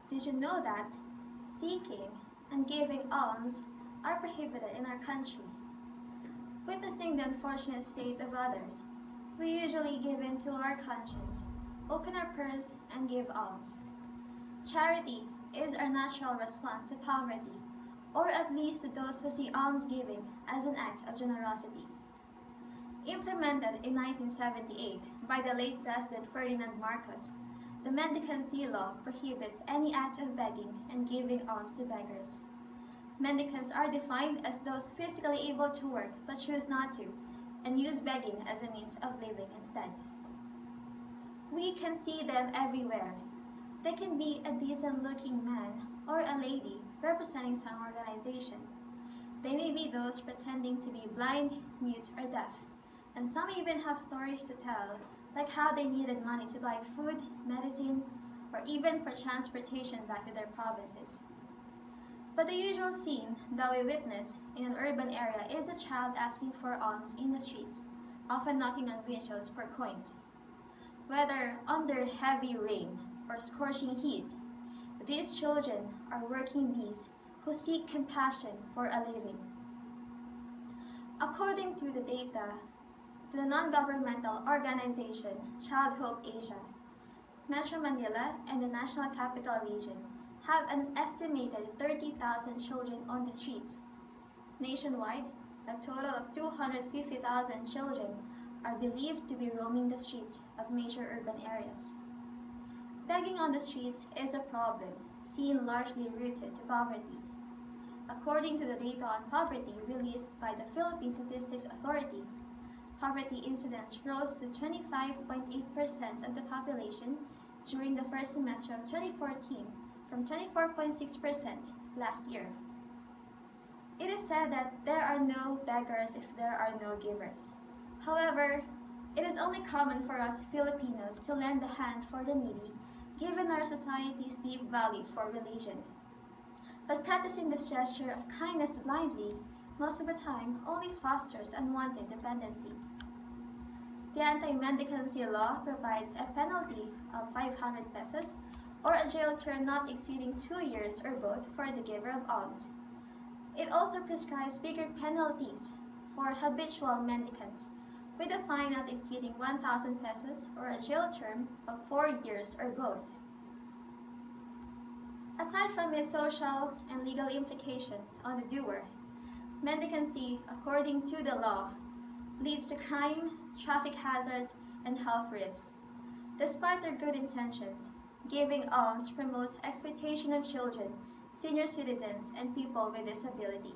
Did you know that seeking and giving alms are prohibited in our country? Witnessing the unfortunate state of others, we usually give in to our conscience, open our purse, and give alms. Charity is our natural response to poverty, or at least to those who see almsgiving as an act of generosity. Implemented in 1978 by the late President Ferdinand Marcos, the Mendicancy law prohibits any act of begging and giving alms to beggars. Mendicants are defined as those physically able to work but choose not to, and use begging as a means of living instead. We can see them everywhere. They can be a decent-looking man or a lady representing some organization. They may be those pretending to be blind, mute, or deaf, and some even have stories to tell, like how they needed money to buy food, medicine, or even for transportation back to their provinces. But the usual scene that we witness in an urban area is a child asking for alms in the streets, often knocking on windshields for coins. Whether under heavy rain or scorching heat, these children are working bees who seek compassion for a living. According to the data to the non-governmental organization Child Hope Asia, Metro Manila and the National Capital Region have an estimated 30,000 children on the streets. Nationwide, a total of 250,000 children are believed to be roaming the streets of major urban areas. Begging on the streets is a problem, seen largely rooted to poverty. According to the data on poverty released by the Philippine Statistics Authority, poverty incidence rose to 25.8% of the population during the first semester of 2014 from 24.6% last year. It is said that there are no beggars if there are no givers. However, it is only common for us Filipinos to lend a hand for the needy, given our society's deep value for religion. But practicing this gesture of kindness blindly, most of the time, only fosters unwanted dependency. The anti-mendicancy law provides a penalty of 500 pesos or a jail term not exceeding 2 years or both for the giver of alms. It also prescribes bigger penalties for habitual mendicants, with a fine not exceeding 1,000 pesos or a jail term of 4 years or both. Aside from its social and legal implications on the doer, mendicancy, according to the law, leads to crime, traffic hazards, and health risks. Despite their good intentions, giving alms promotes exploitation of children, senior citizens, and people with disability.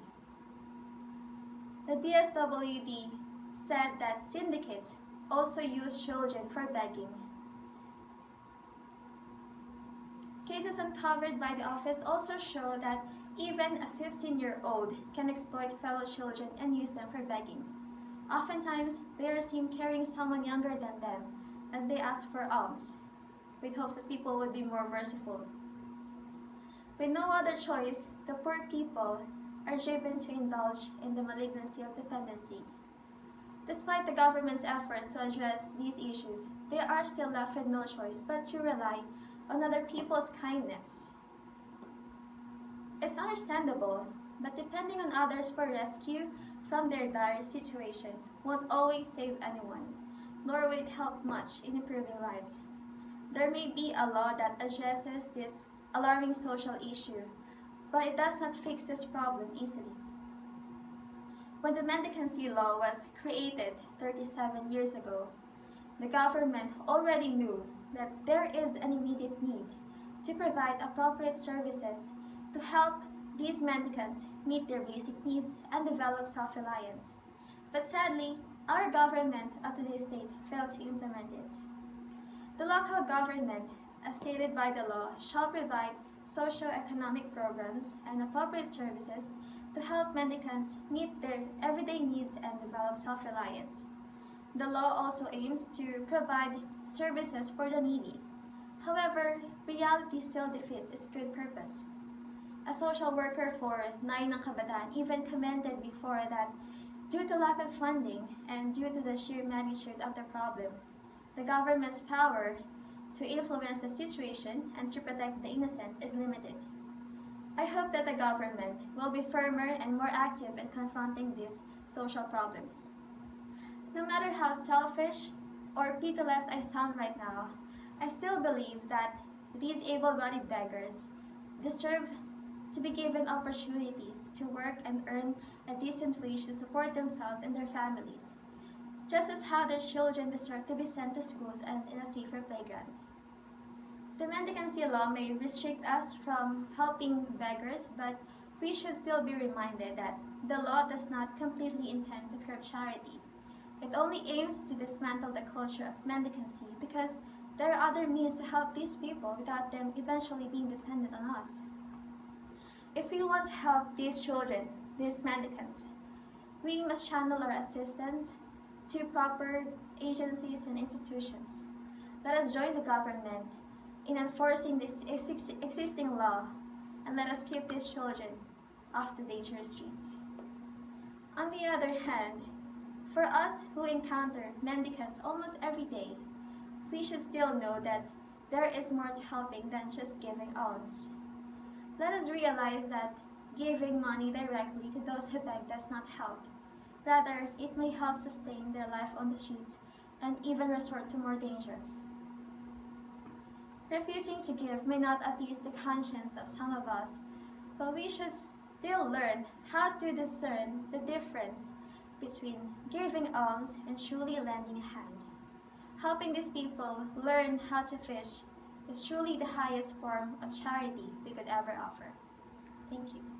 The DSWD said that syndicates also use children for begging. Cases uncovered by the office also show that even a 15-year-old can exploit fellow children and use them for begging. Oftentimes, they are seen carrying someone younger than them as they ask for alms, with hopes that people would be more merciful. With no other choice, the poor people are driven to indulge in the malignancy of dependency. Despite the government's efforts to address these issues, they are still left with no choice but to rely on other people's kindness. It's understandable, but depending on others for rescue from their dire situation won't always save anyone, nor will it help much in improving lives. There may be a law that addresses this alarming social issue, but it does not fix this problem easily. When the mendicancy law was created 37 years ago, the government already knew that there is an immediate need to provide appropriate services to help these mendicants meet their basic needs and develop self-reliance. But sadly, our government up to this date failed to implement it. The local government, as stated by the law, shall provide socio-economic programs and appropriate services to help mendicants meet their everyday needs and develop self-reliance. The law also aims to provide services for the needy. However, reality still defeats its good purpose. A social worker for Nine ng Kabataan even commented before that due to lack of funding and due to the sheer magnitude of the problem, the government's power to influence the situation and to protect the innocent is limited. I hope that the government will be firmer and more active in confronting this social problem. No matter how selfish or pitiless I sound right now, I still believe that these able-bodied beggars deserve to be given opportunities to work and earn a decent wage to support themselves and their families, just as how their children deserve to be sent to schools and in a safer playground. The mendicancy law may restrict us from helping beggars, but we should still be reminded that the law does not completely intend to curb charity. It only aims to dismantle the culture of mendicancy because there are other means to help these people without them eventually being dependent on us. If we want to help these children, these mendicants, we must channel our assistance to proper agencies and institutions. Let us join the government in enforcing this existing law, and let us keep these children off the dangerous streets. On the other hand, for us who encounter mendicants almost every day, we should still know that there is more to helping than just giving alms. Let us realize that giving money directly to those who beg does not help. Rather, it may help sustain their life on the streets and even resort to more danger. Refusing to give may not appease the conscience of some of us, but we should still learn how to discern the difference between giving alms and truly lending a hand. Helping these people learn how to fish is truly the highest form of charity we could ever offer. Thank you.